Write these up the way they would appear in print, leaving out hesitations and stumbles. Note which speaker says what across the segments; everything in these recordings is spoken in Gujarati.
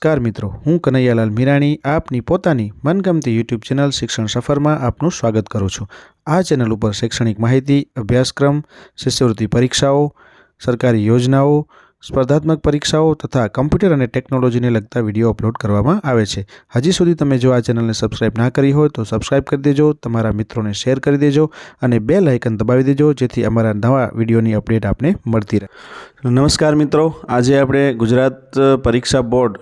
Speaker 1: નમસ્કાર મિત્રો, હું કનૈયાલાલ મીરાણી આપની પોતાની મનગમતી યુટ્યુબ ચેનલ શિક્ષણ સફરમાં આપનું સ્વાગત કરું છું। આ ચેનલ ઉપર શૈક્ષણિક માહિતી, અભ્યાસક્રમ, શિષ્યવૃત્તિ પરીક્ષાઓ, સરકારી યોજનાઓ, સ્પર્ધાત્મક પરીક્ષાઓ તથા કમ્પ્યુટર અને ટેકનોલોજીને લગતા વિડીયો અપલોડ કરવામાં આવે છે। હજી સુધી તમે જો આ ચેનલને સબસ્ક્રાઇબ ના કરી હોય તો સબસ્ક્રાઇબ કરી દેજો, તમારા મિત્રોને શેર કરી દેજો અને બેલ આઇકન દબાવી દેજો જેથી અમારા નવા વિડીયોની અપડેટ આપને મળતી રહે। નમસ્કાર મિત્રો, આજે આપણે ગુજરાત પરીક્ષા બોર્ડ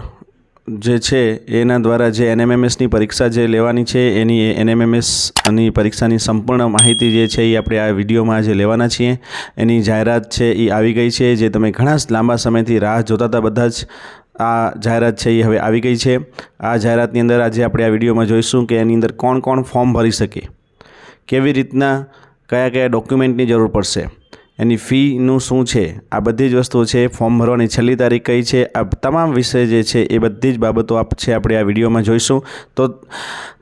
Speaker 1: જે છે એના દ્વારા જે NMMSની પરીક્ષા જે લેવાની છે એની NMMSની પરીક્ષાની સંપૂર્ણ માહિતી જે છે એ આપણે આ વિડીયોમાં આજે લેવાના છીએ। એની જાહેરાત છે એ આવી ગઈ છે, જે તમે ઘણા લાંબા સમયથી રાહ જોતા હતા બધા જ આ જાહેરાત છે એ હવે આવી ગઈ છે। આ જાહેરાતની અંદર આજે આપણે આ વિડીયોમાં જોઈશું કે એની અંદર કોણ કોણ ફોર્મ ભરી શકે, કેવી રીતના કયા કયા ડોક્યુમેન્ટની જરૂર પડશે, એની ફીનું શું છે, આ બધી જ વસ્તુઓ છે, ફોર્મ ભરવાની છેલ્લી તારીખ કઈ છે, આ તમામ વિષય જે છે એ બધી જ બાબતો આપણે આ વિડીયોમાં જોઈશું। તો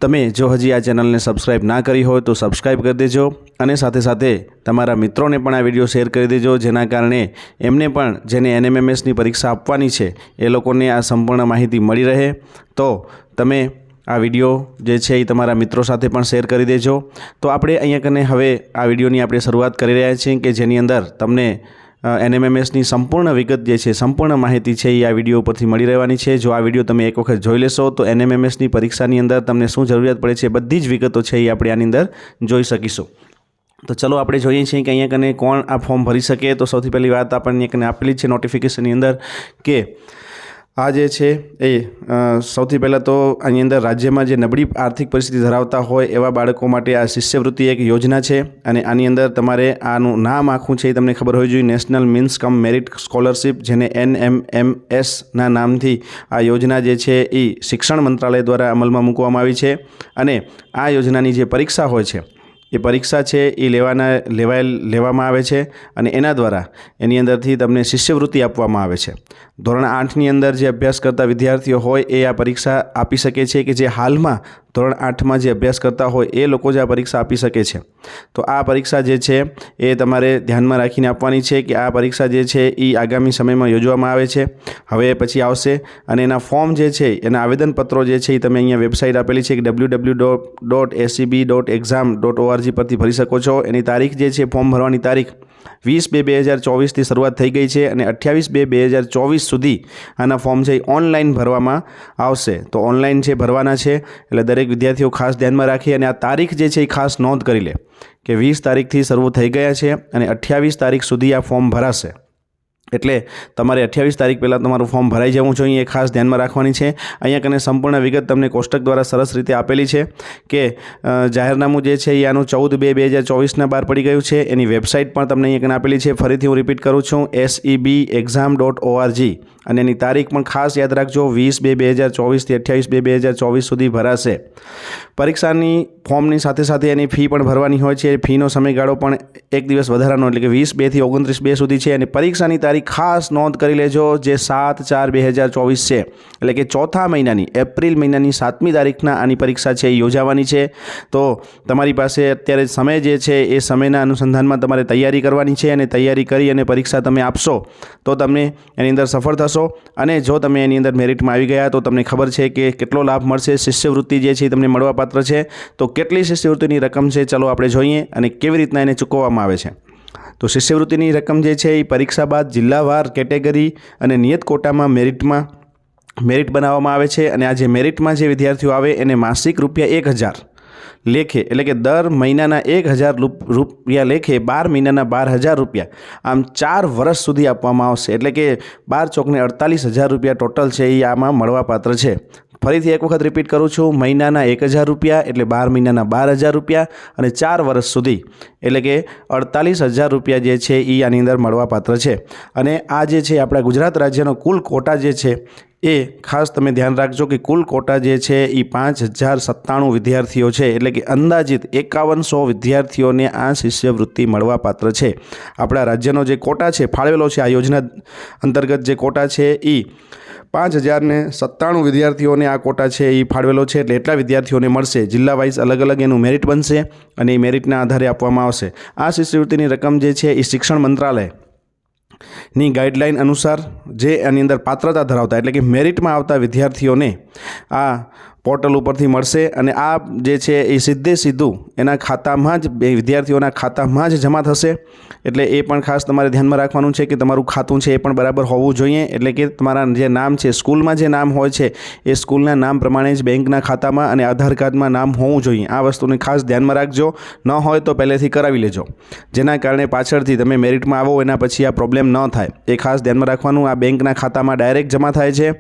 Speaker 1: તમે જો હજી આ ચેનલને સબસ્ક્રાઈબ ના કરી હોય તો સબસ્ક્રાઈબ કરી દેજો અને સાથે સાથે તમારા મિત્રોને પણ આ વિડીયો શેર કરી દેજો, જેના કારણે એમને પણ જેને NMMSની પરીક્ષા આપવાની છે એ લોકોને આ સંપૂર્ણ માહિતી મળી રહે। તો તમે આ વિડીયો જે છે એ તમારા મિત્રો સાથે પણ શેર કરી દેજો। તો આપણે અહીંયા કને હવે આ વિડીયોની આપણે શરૂઆત કરી રહ્યા છીએ કે જેની અંદર તમને NMMSની સંપૂર્ણ વિગત જે છે, સંપૂર્ણ માહિતી છે એ આ વિડીયો ઉપરથી મળી રહેવાની છે। જો આ વિડીયો તમે એક વખત જોઈ લેશો તો NMMSની પરીક્ષાની અંદર તમને શું જરૂરિયાત પડે છે બધી જ વિગતો છે એ આપણે આની અંદર જોઈ શકીશું। તો ચલો આપણે જોઈએ છીએ કે અહીંયા કને કોણ આ ફોર્મ ભરી શકે। તો સૌથી પહેલી વાત આપણને કને આપેલી છે નોટિફિકેશનની અંદર કે આ જે છે એ સૌથી પહેલાં તો આની અંદર રાજ્યમાં જે નબળી આર્થિક પરિસ્થિતિ ધરાવતા હોય એવા બાળકો માટે આ શિષ્યવૃત્તિ એક યોજના છે અને આની અંદર તમારે આનું નામ આખું છે એ તમને ખબર હોવી જોઈએ, નેશનલ મીન્સ કમ મેરિટ સ્કોલરશિપ, જેને NMMSના નામથી આ યોજના જે છે એ શિક્ષણ મંત્રાલય દ્વારા અમલમાં મૂકવામાં આવી છે। અને આ યોજનાની જે પરીક્ષા હોય છે એ પરીક્ષા છે એ લેવામાં આવે છે અને એના દ્વારા એની અંદરથી તમને શિષ્યવૃત્તિ આપવામાં આવે છે। ધોરણ 8ની અંદર જે અભ્યાસ કરતા વિદ્યાર્થીઓ હોય એ આ પરીક્ષા આપી શકે છે, કે જે હાલમાં ધોરણ 8માં જે અભ્યાસ કરતા હોય એ લોકો જ આ પરીક્ષા આપી શકે છે। તો આ પરીક્ષા જે છે એ તમારે ધ્યાનમાં રાખીને આપવાની છે કે આ પરીક્ષા જે છે એ આગામી સમયમાં યોજવામાં આવે છે, હવે પછી આવશે। અને એના ફોર્મ જે છે, એના આવેદનપત્રો જે છે એ તમે અહીંયા વેબસાઇટ આપેલી છે કે www.seb.exam.org પરથી ભરી શકો છો। એની તારીખ જે છે, ફોર્મ ભરવાની તારીખ 20/2/2024થી શરૂઆત થઈ ગઈ છે અને 28/2/2024 સુધી આના ફોર્મ છે ઓનલાઈન ભરવામાં આવશે। તો ઓનલાઈન છે ભરવાના છે, એટલે દરેક વિદ્યાર્થીઓ ખાસ ધ્યાનમાં રાખી અને આ તારીખ જે છે એ ખાસ નોંધ કરી લે કે 20 તારીખથી શરૂ થઈ ગયા છે અને 28 તારીખ સુધી આ ફોર્મ ભરાશે। એટલે તમારે 28 તારીખ પહેલાં તમારું ફોર્મ ભરાઈ જવું જોઈએ, એ ખાસ ધ્યાનમાં રાખવાની છે। અહીંયા કને સંપૂર્ણ વિગત તમને કોષ્ટક દ્વારા સરસ રીતે આપેલી છે કે જાહેરનામું જે છે એ આનું 14/2/2024ના બહાર પડી ગયું છે। એની વેબસાઇટ પણ તમને અહીંયા કને આપેલી છે, ફરીથી હું રિપીટ કરું છું, SEBexam.org, અને એની તારીખ પણ ખાસ યાદ રાખજો, 20/2/2024થી 28/2/2024 સુધી ભરાશે। પરીક્ષાની ફોર્મની સાથે સાથે એની ફી પણ ભરવાની હોય છે, ફીનો સમયગાળો પણ એક દિવસ વધારાનો એટલે કે 20/2થી 29/2 સુધી છે। અને પરીક્ષાની તારીખ ખાસ નોંધ કરી લેજો, જે 7/4/2024 છે, એટલે કે ચોથા મહિનાની એપ્રિલ મહિનાની 7મી તારીખના આની પરીક્ષા છે એ યોજાવાની છે। તો તમારી પાસે અત્યારે સમય જે છે એ સમયના અનુસંધાનમાં તમારે તૈયારી કરવાની છે અને તૈયારી કરી અને પરીક્ષા તમે આપશો તો તમને એની અંદર સફળ થશો। અને જો તમે એની અંદર મેરિટમાં આવી ગયા તો તમને ખબર છે કે કેટલો લાભ મળશે, શિષ્યવૃત્તિ જે છે એ તમને મળવાપાત્ર છે। તો કેટલી શિષ્યવૃત્તિની રકમ છે ચલો આપણે જોઈએ અને કેવી રીતના એને ચૂકવવામાં આવે છે। તો શિષ્યવૃત્તિની રકમ જે છે એ પરીક્ષા બાદ જિલ્લાવાર કેટેગરી અને નિયત કોટામાં મેરિટ બનાવવામાં આવે છે અને આ જે મેરિટમાં જે વિદ્યાર્થીઓ આવે એને માસિક ₹1000 લેખે, એટલે કે દર મહિનાના 1000 રૂપિયા લેખે 12 મહિનાના 12000 રૂપિયા, આમ 4 વર્ષ સુધી આપવામાં આવશે। એટલે કે 12 ચોકને 48000 રૂપિયા ટોટલ છે એ આમાં મળવાપાત્ર છે। ફરીથી એક વખત રિપીટ કરું છું, મહિનાના 1000 રૂપિયા એટલે 12 મહિનાના 12000 રૂપિયા અને 4 વર્ષ સુધી એટલે કે 48000 રૂપિયા જે છે એ આની અંદર મળવાપાત્ર છે। અને આ જે છે આપણા ગુજરાત રાજ્યનો કુલ કોટા જે છે એ ખાસ તમે ધ્યાન રાખજો કે કુલ કોટા જે છે એ 5097 વિદ્યાર્થીઓ છે, એટલે કે અંદાજિત 5100 વિદ્યાર્થીઓને આ શિષ્યવૃત્તિ મળવાપાત્ર છે। આપણા રાજ્યનો જે કોટા છે ફાળવેલો છે આ યોજના અંતર્ગત, જે કોટા છે એ 5097 વિદ્યાર્થીઓને આ કોટા છે એ ફાળવેલો છે, એટલે એટલા વિદ્યાર્થીઓને મળશે। જિલ્લા વાઇઝ અલગ અલગ એનું મેરિટ બનશે અને એ મેરિટના આધારે આપવામાં આવશે। આ શિષ્યવૃત્તિની રકમ જે છે એ શિક્ષણ મંત્રાલય ની ગાઈડલાઈન અનુસાર જે આની અંદર પાત્રતા ધરાવતા એટલે કે મેરિટમાં આવતા વિદ્યાર્થીઓને આ પોર્ટલ ઉપરથી મળશે અને આ જે છે એ સીધું એના ખાતામાં જ વિદ્યાર્થીઓના ખાતામાં જ જમા થશે. એટલે એ પણ ખાસ તમારે ધ્યાનમાં રાખવાનું છે કે તમારું ખાતું છે એ પણ બરાબર હોવું જોઈએ. એટલે કે તમારા જે નામ છે સ્કૂલમાં જે નામ હોય છે એ સ્કૂલના નામ પ્રમાણે જ બેંકના ખાતામાં અને આધાર કાર્ડમાં નામ હોવું જોઈએ. આ વસ્તુને ખાસ ધ્યાનમાં રાખજો. ન હોય તો પહેલેથી કરાવી લેજો, જેના કારણે પાછળથી તમે મેરિટમાં આવો એના પછી આ પ્રોબ્લેમ ન થાય. એ ખાસ ધ્યાનમાં રાખવાનું. આ બેંકના ખાતામાં ડાયરેક્ટ જમા થાય છે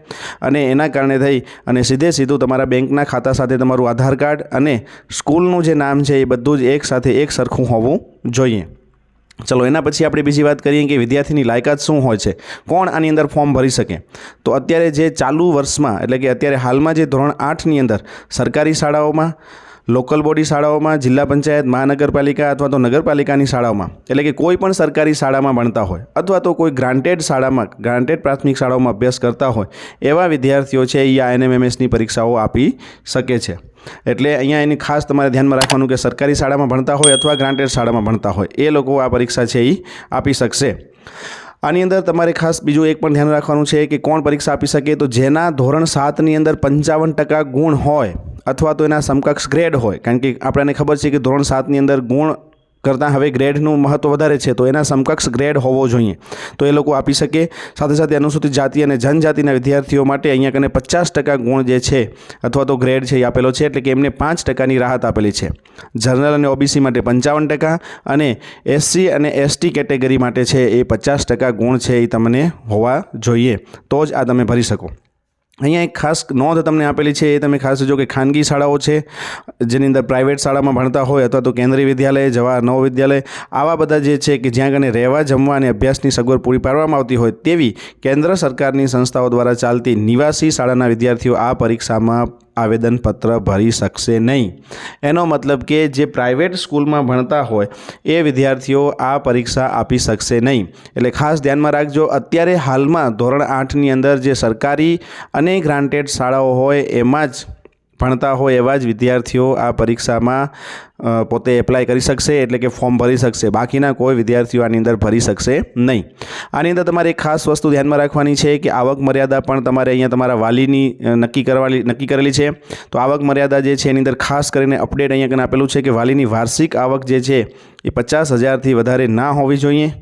Speaker 1: અને એના કારણે થઈ અને સીધું તમારા બેંકના ખાતા સાથે તમારું આધાર કાર્ડ અને સ્કૂલનું જે નામ છે એ બધું જ એક સાથે એક સરખું હોવું જોઈએ. ચલો એના પછી આપણે બીજી વાત કરીએ કે વિદ્યાર્થીની લાયકાત શું હોય છે, કોણ આની અંદર ફોર્મ ભરી શકે. તો અત્યારે જે ચાલુ વર્ષમાં એટલે કે અત્યારે હાલમાં જે ધોરણ 8ની અંદર સરકારી શાળાઓમાં, લોકલ બોડી શાળાઓમાં, જિલ્લા પંચાયત, મહાનગરપાલિકા અથવા તો નગરપાલિકાની શાળાઓમાં એટલે કે કોઈ પણ સરકારી શાળામાં ભણતા હોય અથવા તો કોઈ ગ્રાન્ટેડ પ્રાથમિક શાળાઓમાં અભ્યાસ કરતા હોય એવા વિદ્યાર્થીઓ છે એ આ NMMSની પરીક્ષાઓ આપી શકે છે. એટલે અહીંયા એની ખાસ તમારે ધ્યાનમાં રાખવાનું કે સરકારી શાળામાં ભણતા હોય અથવા ગ્રાન્ટેડ શાળામાં ભણતા હોય એ લોકો આ પરીક્ષા છે એ આપી શકશે. આની અંદર તમારે ખાસ બીજું એક પણ ધ્યાન રાખવાનું છે કે કોણ પરીક્ષા આપી શકે. તો જેના ધોરણ 7ની અંદર 55% ગુણ હોય અથવા તો એના સમકક્ષ ગ્રેડ હોય, કારણ કે આપણને ખબર છે કે ધોરણ 7ની અંદર ગુણ કરતાં હવે ગ્રેડનું મહત્ત્વ વધારે છે, તો એના સમકક્ષ ગ્રેડ હોવો જોઈએ તો એ લોકો આપી શકે. સાથે અનુસૂચિત જાતિ અને જનજાતિના વિદ્યાર્થીઓ માટે અહીંયા કને 50% ગુણ જે છે અથવા તો ગ્રેડ છે એ આપેલો છે, એટલે કે એમને 5%ની રાહત આપેલી છે. જનરલ અને OBC માટે 55% અને SC અને ST કેટેગરી માટે છે એ 50% ગુણ છે એ તમને હોવા જોઈએ, તો જ આ તમે ભરી શકો. અહીંયા એક ખાસ નોંધ તમને આપેલી છે એ તમે ખાસ જો કે ખાનગી શાળાઓ છે જેની અંદર પ્રાઇવેટ શાળામાં ભણતા હોય અથવા તો કેન્દ્રીય વિદ્યાલય, જવાહર નવ વિદ્યાલય, આવા બધા જે છે કે જ્યાં કને રહેવા, જમવા અને અભ્યાસની સગવડ પૂરી પાડવામાં આવતી હોય તેવી કેન્દ્ર સરકારની સંસ્થાઓ દ્વારા ચાલતી નિવાસી શાળાના વિદ્યાર્થીઓ આ પરીક્ષામાં આવેદનપત્ર ભરી શકશે નહીં. એનો મતલબ કે જે પ્રાઇવેટ સ્કૂલમાં ભણતા હોય એ વિદ્યાર્થીઓ આ પરીક્ષા આપી શકશે નહીં. એટલે ખાસ ધ્યાનમાં રાખજો. અત્યારે હાલમાં ધોરણ 8ની અંદર જે સરકારી અને ગ્રાન્ટેડ શાળાઓ હોય એમાં જ ભણતા હોય એવા જ વિદ્યાર્થીઓ આ પરીક્ષામાં પોતે એપ્લાય કરી શકશે, એટલે કે ફોર્મ ભરી શકશે. બાકીના કોઈ વિદ્યાર્થીઓ આની અંદર ભરી શકશે નહીં. આની અંદર તમારે એક ખાસ વસ્તુ ધ્યાનમાં રાખવાની છે કે આવક મર્યાદા પણ તમારે અહીંયા તમારા વાલીની નક્કી કરેલી છે. તો આવક મર્યાદા જે છે એની અંદર ખાસ કરીને અપડેટ અહીંયા કને આપેલું છે કે વાલીની વાર્ષિક આવક જે છે એ 50,000થી વધારે ના હોવી જોઈએ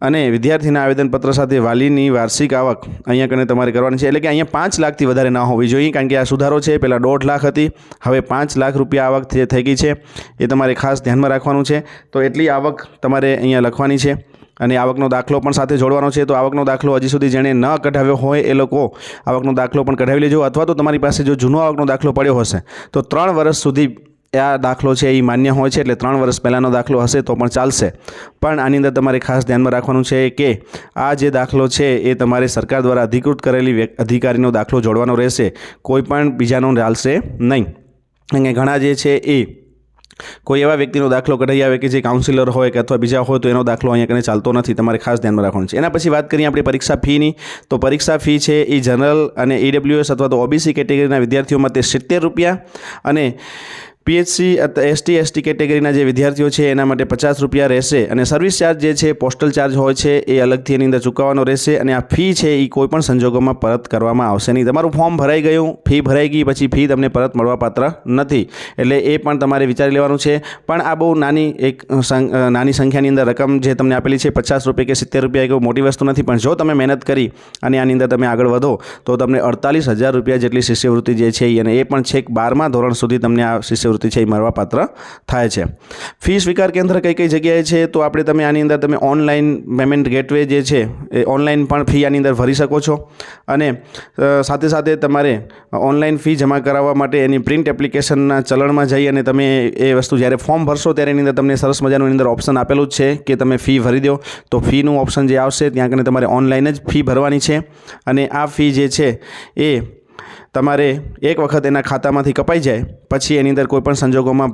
Speaker 1: અને વિદ્યાર્થીના આવેદનપત્ર સાથે વાલીની વાર્ષિક આવક અહીંયા કને તમારે કરવાની છે, એટલે કે અહીંયા 5 લાખથી વધારે ના હોવી જોઈએ, કારણ કે આ સુધારો છે. પહેલાં 1.5 લાખ હતી, હવે 5 લાખ રૂપિયા આવક થઈ ગઈ છે. એ તમારે ખાસ ધ્યાનમાં રાખવાનું છે. તો એટલી આવક તમારે અહીંયા લખવાની છે અને આવકનો દાખલો પણ સાથે જોડવાનો છે. તો આવકનો દાખલો હજી સુધી જેણે ન કઢાવ્યો હોય એ લોકો આવકનો દાખલો પણ કઢાવી લેજો, અથવા તો તમારી પાસે જો જૂનો આવકનો દાખલો પડ્યો હશે તો 3 વર્ષ સુધી આ દાખલો છે એ માન્ય હોય છે, એટલે 3 વર્ષ પહેલાંનો દાખલો હશે તો પણ ચાલશે. પણ આની અંદર તમારે ખાસ ધ્યાનમાં રાખવાનું છે કે આ જે દાખલો છે એ તમારે સરકાર દ્વારા અધિકૃત કરેલી અધિકારીનો દાખલો જોડવાનો રહેશે, કોઈ પણ બીજાનો ચાલશે નહીં. અને ઘણા જે છે એ કોઈ એવા વ્યક્તિનો દાખલો કઢાઈ આવે કે જે કાઉન્સિલર હોય કે અથવા બીજા હોય તો એનો દાખલો અહીંયા કને ચાલતો નથી, તમારે ખાસ ધ્યાનમાં રાખવાનું છે. એના પછી વાત કરીએ આપણે પરીક્ષા ફીની. તો પરીક્ષા ફી છે એ જનરલ અને EWS અથવા તો OBC કેટેગરીના વિદ્યાર્થીઓ માટે 70 રૂપિયા અને PHC ST કેટેગરીના જે વિદ્યાર્થીઓ છે એના માટે 50 રૂપિયા રહેશે. અને સર્વિસ ચાર્જ જે છે, પોસ્ટલ ચાર્જ હોય છે એ અલગથી એની અંદર ચૂકવવાનો રહેશે. અને આ ફી છે એ કોઈ પણ સંજોગોમાં પરત કરવામાં આવશે નહીં. તમારું ફોર્મ ભરાઈ ગયું, ફી ભરાઈ ગઈ પછી ફી તમને પરત મળવાપાત્ર નથી, એટલે એ પણ તમારે વિચારી લેવાનું છે. પણ આ બહુ નાની સંખ્યાની અંદર રકમ જે તમને આપેલી છે 50 રૂપિયા કે 70 રૂપિયા કોઈ મોટી વસ્તુ નથી, પણ જો તમે મહેનત કરી અને આની અંદર તમે આગળ વધો તો તમને 48,000 રૂપિયા જેટલી શિષ્યવૃત્તિ જે છે અને એ પણ છેક 12મા ધોરણ સુધી તમને આ શિષ્યવૃત્તિ છે એ મળવાપાત્ર થાય છે. ફી સ્વીકાર કેન્દ્ર કઈ જગ્યાએ છે તો આપણે તમે આની અંદર તમે ઓનલાઈન પેમેન્ટ ગેટવે જે છે એ ઓનલાઈન પણ ફી આની અંદર ભરી શકો છો. અને સાથે તમારે ઓનલાઈન ફી જમા કરાવવા માટે એની પ્રિન્ટ એપ્લિકેશનના ચલણમાં જઈ અને તમે એ વસ્તુ જ્યારે ફોર્મ ભરશો ત્યારે એની અંદર તમને સરસ મજાનું એની અંદર ઓપ્શન આપેલું જ છે કે તમે ફી ભરી દો. તો ફીનું ઓપ્શન જે આવશે ત્યાં કને તમારે ઓનલાઈન જ ફી ભરવાની છે અને આ ફી જે છે એ તમારે એક વખત એના ખાતામાંથી કપાઈ જાય પછી એની અંદર કોઈપણ સંજોગોમાં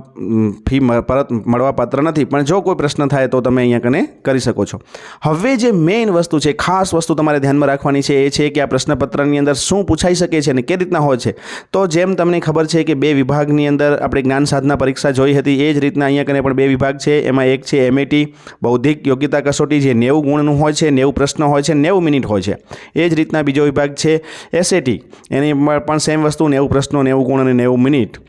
Speaker 1: ફી પરત મળવાપાત્ર નથી, પણ જો કોઈ પ્રશ્ન થાય તો તમે અહીંયા કને કરી શકો છો. હવે જે મેઇન વસ્તુ છે, ખાસ વસ્તુ તમારે ધ્યાનમાં રાખવાની છે એ છે કે આ પ્રશ્નપત્રની અંદર શું પૂછાઈ શકે છે અને કઈ રીતના હોય છે. તો જેમ તમને ખબર છે કે 2 વિભાગની અંદર આપણે જ્ઞાન સાધના પરીક્ષા જોઈ હતી, એ જ રીતના અહીંયા કને પણ 2 વિભાગ છે. એમાં એક છે MAT બૌદ્ધિક યોગ્યતા કસોટી, જે 90 ગુણનું હોય છે, 90 પ્રશ્ન હોય છે, 90 મિનિટ હોય છે. એ જ રીતના બીજો વિભાગ છે SAT, એની પણ સેમ વસ્તુ, 90 પ્રશ્નો, 90 ગુણ અને 90 મિનિટ.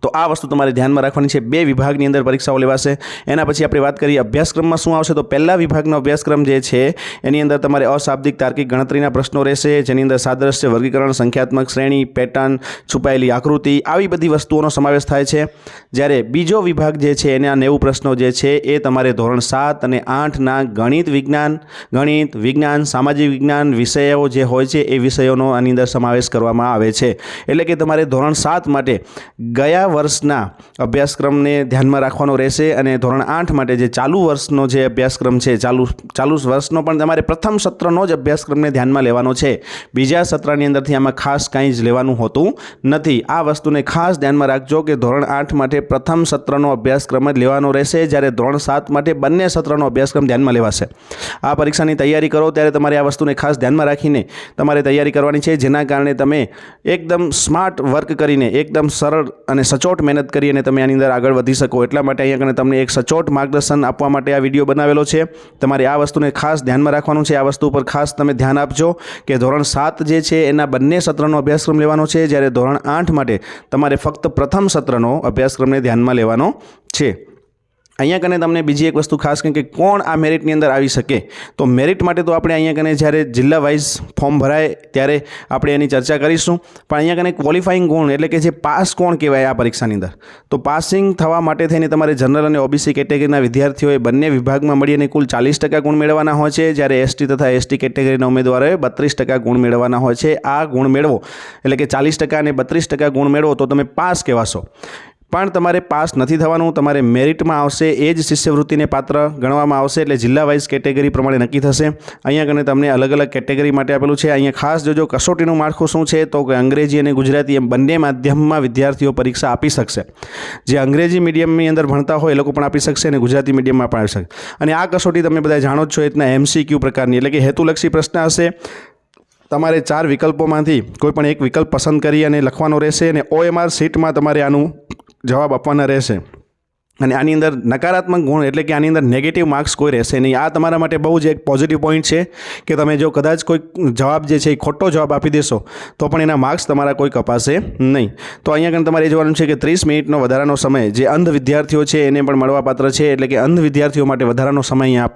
Speaker 1: તો આ વસ્તુ તમારે ધ્યાનમાં રાખવાની છે. 2 વિભાગની અંદર પરીક્ષાઓ લેવાશે. એના પછી આપણે વાત કરીએ અભ્યાસક્રમમાં શું આવશે. તો પહેલા વિભાગનો અભ્યાસક્રમ જે છે એની અંદર તમારે અશાબ્દિક તાર્કિક ગણતરીના પ્રશ્નો રહેશે, જેની અંદર સાદ્રશ્ય, વર્ગીકરણ, સંખ્યાત્મક શ્રેણી, પેટર્ન, છુપાયેલી આકૃતિ, આવી બધી વસ્તુઓનો સમાવેશ થાય છે. જ્યારે બીજો વિભાગ જે છે એના 90 પ્રશ્નો જે છે એ તમારે ધોરણ 7 અને 8ના ગણિત, વિજ્ઞાન, સામાજિક વિજ્ઞાન વિષયો જે હોય છે એ વિષયોનો આની અંદર સમાવેશ કરવામાં આવે છે. એટલે કે તમારે ધોરણ 7 માટે ગયા વર્ષના અભ્યાસક્રમને ધ્યાનમાં રાખવાનો રહેશે અને ધોરણ 8 માટે જે ચાલુ વર્ષનો જે અભ્યાસક્રમ છે, ચાલુ વર્ષનો પણ તમારે પ્રથમ સત્રનો જ અભ્યાસક્રમને ધ્યાનમાં લેવાનો છે. બીજા સત્રની અંદરથી આમાં ખાસ કંઈ જ લેવાનું હોતું નથી. આ વસ્તુને ખાસ ધ્યાનમાં રાખજો કે ધોરણ 8 માટે પ્રથમ સત્રનો અભ્યાસક્રમ જ લેવાનો રહેશે, જ્યારે ધોરણ 7 માટે બંને સત્રનો અભ્યાસક્રમ ધ્યાનમાં લેવાશે. આ પરીક્ષાની તૈયારી કરો ત્યારે તમારે આ વસ્તુને ખાસ ધ્યાનમાં રાખીને તમારે તૈયારી કરવાની છે, જેના કારણે તમે એકદમ સ્માર્ટ વર્ક કરીને, એકદમ સરળ અને સચોટ મહેનત કરી અને તમે આની અંદર આગળ વધી શકો. એટલા માટે અહીંયા તમને એક સચોટ માર્ગદર્શન આપવા માટે આ વિડીયો બનાવેલો છે. તમારે આ વસ્તુને ખાસ ધ્યાનમાં રાખવાનું છે. આ વસ્તુ પર ખાસ તમે ધ્યાન આપજો કે ધોરણ 7 જે છે એના બંને સત્રનો અભ્યાસક્રમ લેવાનો છે, જ્યારે ધોરણ 8 માટે તમારે ફક્ત પ્રથમ સત્રનો અભ્યાસક્રમને ધ્યાનમાં લેવાનો છે. અહીંયા કને તમને બીજી એક વસ્તુ ખાસ કે કોણ આ મેરિટની અંદર આવી શકે. તો મેરિટ માટે તો આપણે અહીંયા કને જ્યારે જિલ્લા વાઇઝ ફોર્મ ભરાય ત્યારે આપણે એની ચર્ચા કરીશું. પણ અહીંયા કને ક્વોલિફાઈંગ ગુણ એટલે કે જે પાસ કોણ કહેવાય આ પરીક્ષાની અંદર. તો પાસિંગ થવા માટે થઈને તમારે જનરલ અને OBC કેટેગરીના વિદ્યાર્થીઓએ બંને વિભાગમાં મળીને કુલ 40% ગુણ મેળવવાના હોય છે, જ્યારે ST તથા ST કેટેગરીના ઉમેદવારોએ 32% ગુણ મેળવવાના હોય છે. આ ગુણ મેળવો એટલે કે 40% અને 32% ગુણ મેળવો તો તમે પાસ કહેવાશો. પણ તમારે પાસ નથી થવાનું, તમારે મેરિટમાં આવશે એ જ શિષ્યવૃત્તિને પાત્ર ગણવામાં આવશે. એટલે જિલ્લા વાઇઝ કેટેગરી પ્રમાણે નક્કી થશે. અહીંયા કને તમને અલગ અલગ કેટેગરી માટે આપેલું છે. અહીંયા ખાસ જોજો કસોટીનું માળખું શું છે. તો કે અંગ્રેજી અને ગુજરાતી એમ બંને માધ્યમમાં વિદ્યાર્થીઓ પરીક્ષા આપી શકશે. જે અંગ્રેજી મીડિયમની અંદર ભણતા હોય એ લોકો પણ આપી શકશે અને ગુજરાતી મીડિયમમાં પણ આપી શકશે. અને આ કસોટી તમે બધા જાણો જ છો, એટલા MCQ પ્રકારની એટલે કે હેતુલક્ષી પ્રશ્ન હશે. તમારે 4 વિકલ્પોમાંથી કોઈ પણ એક વિકલ્પ પસંદ કરી અને લખવાનો રહેશે અને OMR શીટમાં તમારે આનું જવાબ આપવાના રહેશે. અને આની અંદર નકારાત્મક ગુણ એટલે કે આની અંદર નેગેટિવ માર્ક્સ કોઈ રહેશે નહીં. આ તમારા માટે બહુ જ એક પોઝિટિવ પોઈન્ટ છે કે તમે જો કદાચ કોઈ જવાબ જે છે એ ખોટો જવાબ આપી દેશો તો પણ એના માર્ક્સ તમારા કોઈ કપાશે નહીં. તો અહીંયા આગળ તમારે એ જોવાનું છે કે 30 મિનિટનો વધારાનો સમય જે અંધ વિદ્યાર્થીઓ છે એને પણ મળવાપાત્ર છે. એટલે કે અંધ વિદ્યાર્થીઓ માટે વધારાનો સમય અહીંયા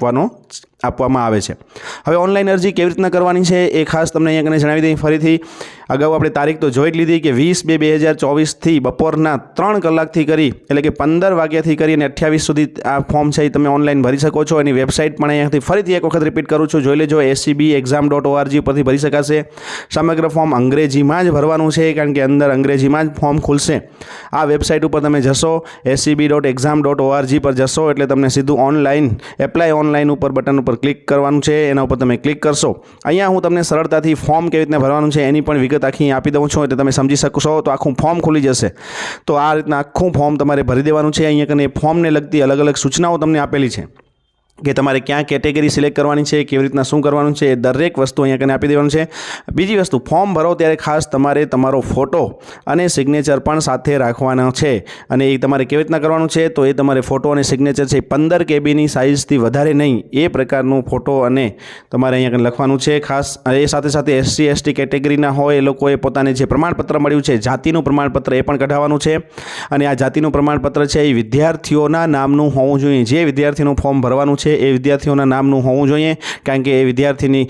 Speaker 1: આપવામાં આવે છે. હવે ઓનલાઈન અરજી કેવી રીતના કરવાની છે એ ખાસ તમને અહીંયા જણાવી દઈએ. ફરીથી અગાઉ આપણે તારીખ તો જોઈ જ લીધી કે 20/2/2024થી બપોરના 3 કલાકથી કરી એટલે કે 15 વાગ્યાથી કરી અને 28 સુધી આ ફોર્મ છે એ તમે ઓનલાઈન ભરી શકો છો. એની વેબસાઇટ પણ અહીંયાથી ફરીથી એક વખત રિપીટ કરું છું, જોઈ લેજો. SCBexam.org પરથી ભરી શકાશે. સમગ્ર ફોર્મ અંગ્રેજીમાં જ ભરવાનું છે, કારણ કે અંદર અંગ્રેજીમાં જ ફોર્મ ખુલશે. આ વેબસાઇટ ઉપર તમે જશો, scb.exam.org પર જશો એટલે તમને સીધું ઓનલાઈન એપ્લાય ઓનલાઈન ઉપર બટન ઉપર ક્લિક કરવાનું છે. એના ઉપર તમે ક્લિક કરશો. અહીંયા હું તમને સરળતાથી ફોર્મ કેવી રીતના ભરવાનું છે એની પણ વિગત આખી આપી દઉં છું, એટલે તમે સમજી શકશો. તો આખું ફોર્મ ખુલી જશે. તો આ રીતના આખું ફોર્મ તમારે ભરી દેવાનું છે. અહીંયા કને ફોર્મને લગતી અલગ અલગ સૂચનાઓ તમને આપેલી છે કે તમારે ક્યાં કેટેગરી સિલેક્ટ કરવાની છે, કેવી રીતના શું કરવાનું છે, એ દરેક વસ્તુ અહીંયા કને આપી દેવાનું છે. બીજી વસ્તુ, ફોર્મ ભરો ત્યારે ખાસ તમારે તમારો ફોટો અને સિગ્નેચર પણ સાથે રાખવાનો છે. અને એ તમારે કેવી રીતના કરવાનું છે, તો એ તમારે ફોટો અને સિગ્નેચર છે 15 KBની સાઇઝથી વધારે નહીં એ પ્રકારનું ફોટો અને તમારે અહીંયા કને લખવાનું છે ખાસ. એ સાથે સાથે SC ST કેટેગરીના હોય એ લોકોએ પોતાને જે પ્રમાણપત્ર મળ્યું છે, જાતિનું પ્રમાણપત્ર, એ પણ કઢાવવાનું છે. અને આ જાતિનું પ્રમાણપત્ર છે એ વિદ્યાર્થીઓના નામનું હોવું જોઈએ. જે વિદ્યાર્થીનું ફોર્મ ભરવાનું છે એ વિદ્યાર્થીઓના નામનું હોવું જોઈએ, કારણ કે એ વિદ્યાર્થીની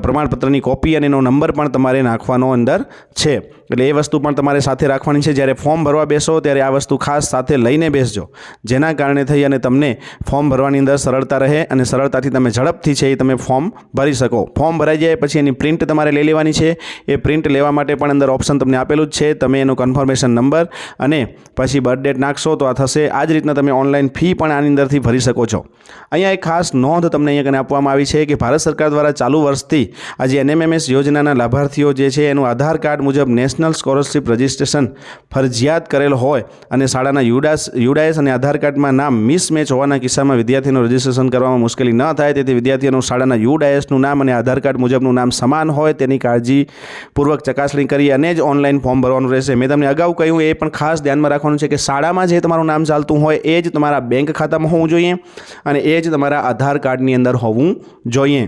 Speaker 1: પ્રમાણપત્રની કોપી અને એનો નંબર પણ તમારે નાખવાનો અંદર છે. એટલે એ વસ્તુ પણ તમારે સાથે રાખવાની છે. જ્યારે ફોર્મ ભરવા બેસો ત્યારે આ વસ્તુ ખાસ સાથે લઈને બેસજો, જેના કારણે થઈ અને તમને ફોર્મ ભરવાની અંદર સરળતા રહે અને સરળતાથી તમે ઝડપથી છે એ તમે ફોર્મ ભરી શકો. ફોર્મ ભરાઈ જાય પછી એની પ્રિન્ટ તમારે લઈ લેવાની છે. એ પ્રિન્ટ લેવા માટે પણ અંદર ઓપ્શન તમને આપેલું જ છે. તમે એનો કન્ફર્મેશન નંબર અને પછી બર્થ ડેટ નાખશો તો આ થશે. આ જ રીતના તમે ઓનલાઈન ફી પણ આની અંદરથી ભરી શકો છો. અહીંયા એક ખાસ નોંધ તમને અહીંયા કને આપવામાં આવી છે કે ભારત સરકાર દ્વારા ચાલુ વર્ષથી આ જે NMMS યોજનાના લાભાર્થીઓ જે છે એનું આધાર કાર્ડ મુજબ નેશનલ નેશનલ સ્કોલરશિપ રજિસ્ટ્રેશન ફરજિયાત કરેલ હોય અને શાળાના યુડાએસ અને આધાર કાર્ડમાં નામ મિસમેચ હોવાના કિસ્સામાં વિદ્યાર્થીનું રજિસ્ટ્રેશન કરવામાં મુશ્કેલી ન થાય, તેથી વિદ્યાર્થીઓનું શાળાના યુડાએસનું નામ અને આધાર કાર્ડ મુજબનું નામ સમાન હોય તેની કાળજીપૂર્વક ચકાસણી કરી અને જ ઓનલાઈન ફોર્મ ભરવાનું રહેશે. મેં તમને અગાઉ કહ્યું એ પણ ખાસ ધ્યાનમાં રાખવાનું છે કે શાળામાં જે તમારું નામ ચાલતું હોય એ જ તમારા બેંક ખાતામાં હોવું જોઈએ અને એ જ તમારા આધાર કાર્ડની અંદર હોવું જોઈએ.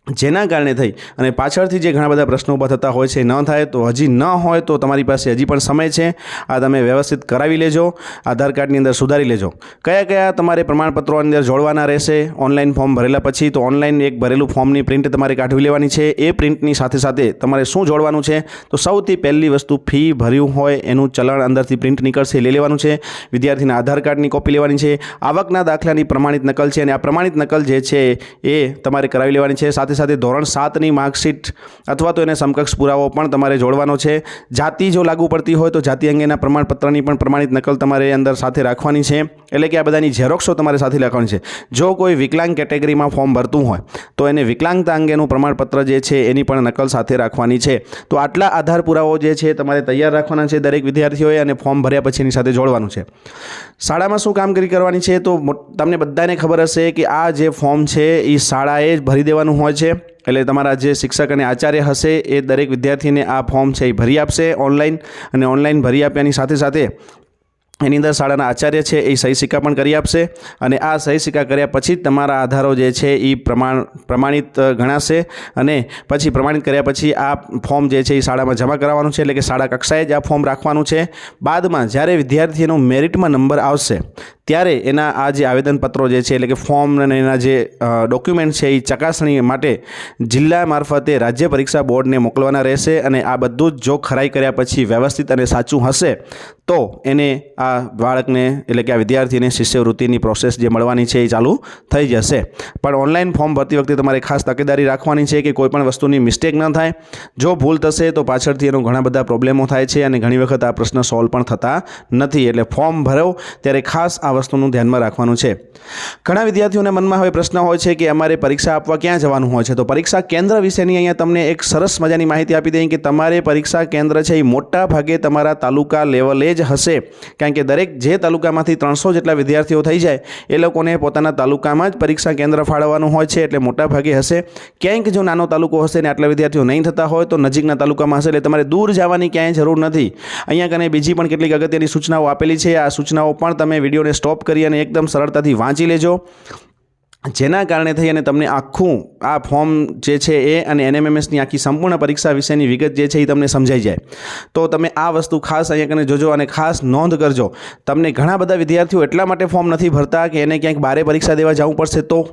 Speaker 1: જેના કારણે થઈ અને પાછળથી જે ઘણા બધા પ્રશ્નો ઊભા થતા હોય છે ન થાય તો હજી ન હોય તો તમારી પાસે હજી પણ સમય છે. આ તમે વ્યવસ્થિત કરાવી લેજો, આધાર કાર્ડની અંદર સુધારી લેજો. કયા કયા તમારે પ્રમાણપત્રો અંદર જોડવાના રહેશે ઓનલાઈન ફોર્મ ભરેલા પછી? તો ઓનલાઈન એક ભરેલું ફોર્મની પ્રિન્ટ તમારે કાઢવી લેવાની છે. એ પ્રિન્ટની સાથે સાથે તમારે શું જોડવાનું છે? તો સૌથી પહેલી વસ્તુ ફી ભર્યું હોય એનું ચલણ અંદરથી પ્રિન્ટ નીકળશે એ લઈ લેવાનું છે. વિદ્યાર્થીના આધાર કાર્ડની કોપી લેવાની છે. આવકના દાખલાની પ્રમાણિત નકલ છે અને આ પ્રમાણિત નકલ જે છે એ તમારે કરાવી લેવાની છે. સાથે ધોરણ 7ની માર્કશીટ અથવા તો એને સમકક્ષ પુરાવો પણ તમારે જોડવાનો છે. જાતિ જો લાગુ પડતી હોય તો જાતિ અંગેના પ્રમાણપત્રની પણ પ્રમાણિત નકલ તમારે અંદર સાથે રાખવાની છે. એટલે કે આ બધાની ઝેરોક્ષો તમારે સાથે રાખવાની છે. જો કોઈ વિકલાંગ કેટેગરીમાં ફોર્મ ભરતું હોય તો એને વિકલાંગતા અંગેનું પ્રમાણપત્ર જે છે એની પણ નકલ સાથે રાખવાની છે. તો આટલા આધાર પુરાવો જે છે તમારે તૈયાર રાખવાના છે દરેક વિદ્યાર્થીઓએ અને ફોર્મ ભર્યા પછી એની સાથે જોડવાનું છે. શાળામાં શું કામગીરી કરવાની છે? તો તમને બધાને ખબર હશે કે આ જે ફોર્મ છે એ શાળાએ જ ભરી દેવાનું હોય છે. એટલે તમારા જે શિક્ષક અને આચાર્ય હશે એ દરેક વિદ્યાર્થીને આ ફોર્મ છે એ ભરી આપશે ઓનલાઈન, અને ઓનલાઈન ભરી આપ્યાની સાથે સાથે એની અંદર શાળાના આચાર્ય છે એ સહી સિક્કા પણ કરી આપશે અને આ સહી સિક્કા કર્યા પછી જ તમારા આધારો જે છે એ પ્રમાણિત ગણાશે અને પછી પ્રમાણિત કર્યા પછી આ ફોર્મ જે છે એ શાળામાં જમા કરાવવાનું છે. એટલે કે શાળા કક્ષાએ જ આ ફોર્મ રાખવાનું છે. બાદમાં જ્યારે વિદ્યાર્થીનો મેરિટમાં નંબર આવશે ત્યારે એના આ જે આવેદનપત્રો જે છે એટલે કે ફોર્મ અને એના જે ડોક્યુમેન્ટ છે એ ચકાસણી માટે જિલ્લા મારફતે રાજ્ય પરીક્ષા બોર્ડને મોકલવાના રહેશે અને આ બધું જ જો ખરાઈ કર્યા પછી વ્યવસ્થિત અને સાચું હશે તો એને આ બાળકને એટલે કે આ વિદ્યાર્થીને શિષ્યવૃત્તિની પ્રોસેસ જે મળવાની છે એ ચાલુ થઈ જશે. પણ ઓનલાઈન ફોર્મ ભરતી વખતે તમારે ખાસ તકેદારી રાખવાની છે કે કોઈપણ વસ્તુની મિસ્ટેક ન થાય. જો ભૂલ થશે તો પાછળથી એનો ઘણા બધા પ્રોબ્લેમો થાય છે અને ઘણી વખત આ પ્રશ્ન સોલ્વ પણ થતા નથી. એટલે ફોર્મ ભરો ત્યારે ખાસ આ વસ્તુનું ધ્યાનમાં રાખવાનું છે. ઘણા વિદ્યાર્થીઓના મનમાં હવે પ્રશ્ન હોય છે કે અમારે પરીક્ષા આપવા ક્યાં જવાનું હોય છે? તો પરીક્ષા કેન્દ્ર વિશેની અહીંયા તમને એક સરસ મજાની માહિતી આપી દઈએ કે તમારે પરીક્ષા કેન્દ્ર છે એ મોટા ભાગે તમારા તાલુકા લેવલે જ હશે. કારણ કે દરેક જે તાલુકામાંથી 300 જેટલા વિદ્યાર્થીઓ થઈ જાય એ લોકોને પોતાના તાલુકામાં જ પરીક્ષા કેન્દ્ર ફાળવવાનું હોય છે. એટલે મોટા ભાગે હશે. ક્યાંક જો નાનો તાલુકો હશે ને આટલા વિદ્યાર્થીઓ નહીં થતા હોય તો નજીકના તાલુકામાં હશે. એટલે તમારે દૂર જવાની ક્યાંય જરૂર નથી. અહીંયા કને બીજી પણ કેટલીક અગત્યની સૂચનાઓ આપેલી છે. આ સૂચનાઓ પણ તમે વિડીયોને સ્ટોપ કરી અને એકદમ સરળતાથી વાંચી લેજો. જેના કારણે થઈ અને તમને આખું આ ફોર્મ જે છે એ અને NMMSની આખી સંપૂર્ણ પરીક્ષા વિશેની વિગત જે છે એ તમને સમજાઈ જાય. તો તમે આ વસ્તુ ખાસ અહીંયા કને જોજો અને ખાસ નોંધ કરજો. તમને ઘણા બધા વિદ્યાર્થીઓ એટલા માટે ફોર્મ નથી ભરતા કે એને ક્યાંક બારે પરીક્ષા દેવા જવું પડશે તો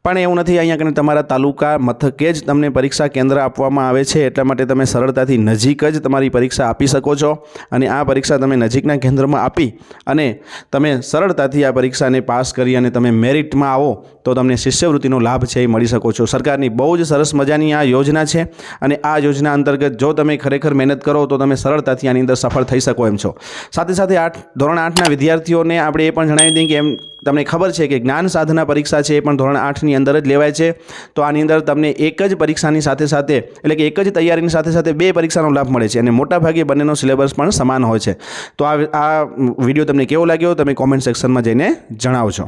Speaker 1: પણ એવું નથી. અહીંયા કને તમારા તાલુકા મથકે જ તમને પરીક્ષા કેન્દ્ર આપવામાં આવે છે. એટલા માટે તમે સરળતાથી નજીક જ તમારી પરીક્ષા આપી શકો છો અને આ પરીક્ષા તમે નજીકના કેન્દ્રમાં આપી અને તમે સરળતાથી આ પરીક્ષાને પાસ કરી અને તમે મેરિટમાં આવો તો તમને શિષ્યવૃત્તિનો લાભ છે એ મળી શકો છો. સરકારની બહુ જ સરસ મજાની આ યોજના છે અને આ યોજના અંતર્ગત જો તમે ખરેખર મહેનત કરો તો તમે સરળતાથી આની અંદર સફળ થઈ શકો એમ છો. સાથે સાથે ધોરણ 8ના વિદ્યાર્થીઓને આપણે એ પણ જણાવી દઈએ કે એમ તમને ખબર છે કે જ્ઞાન સાધના પરીક્ષા છે એ પણ ધોરણ 8ની અંદર જ લેવાય છે. તો આની અંદર તમને એક જ પરીક્ષાની સાથે સાથે એટલે કે એક જ તૈયારીની સાથે સાથે 2 પરીક્ષાનો લાભ મળે છે અને મોટાભાગે બંનેનો સિલેબસ પણ સમાન હોય છે. તો આ વિડીયો તમને કેવો લાગ્યો તમે કોમેન્ટ સેક્શનમાં જઈને જણાવજો.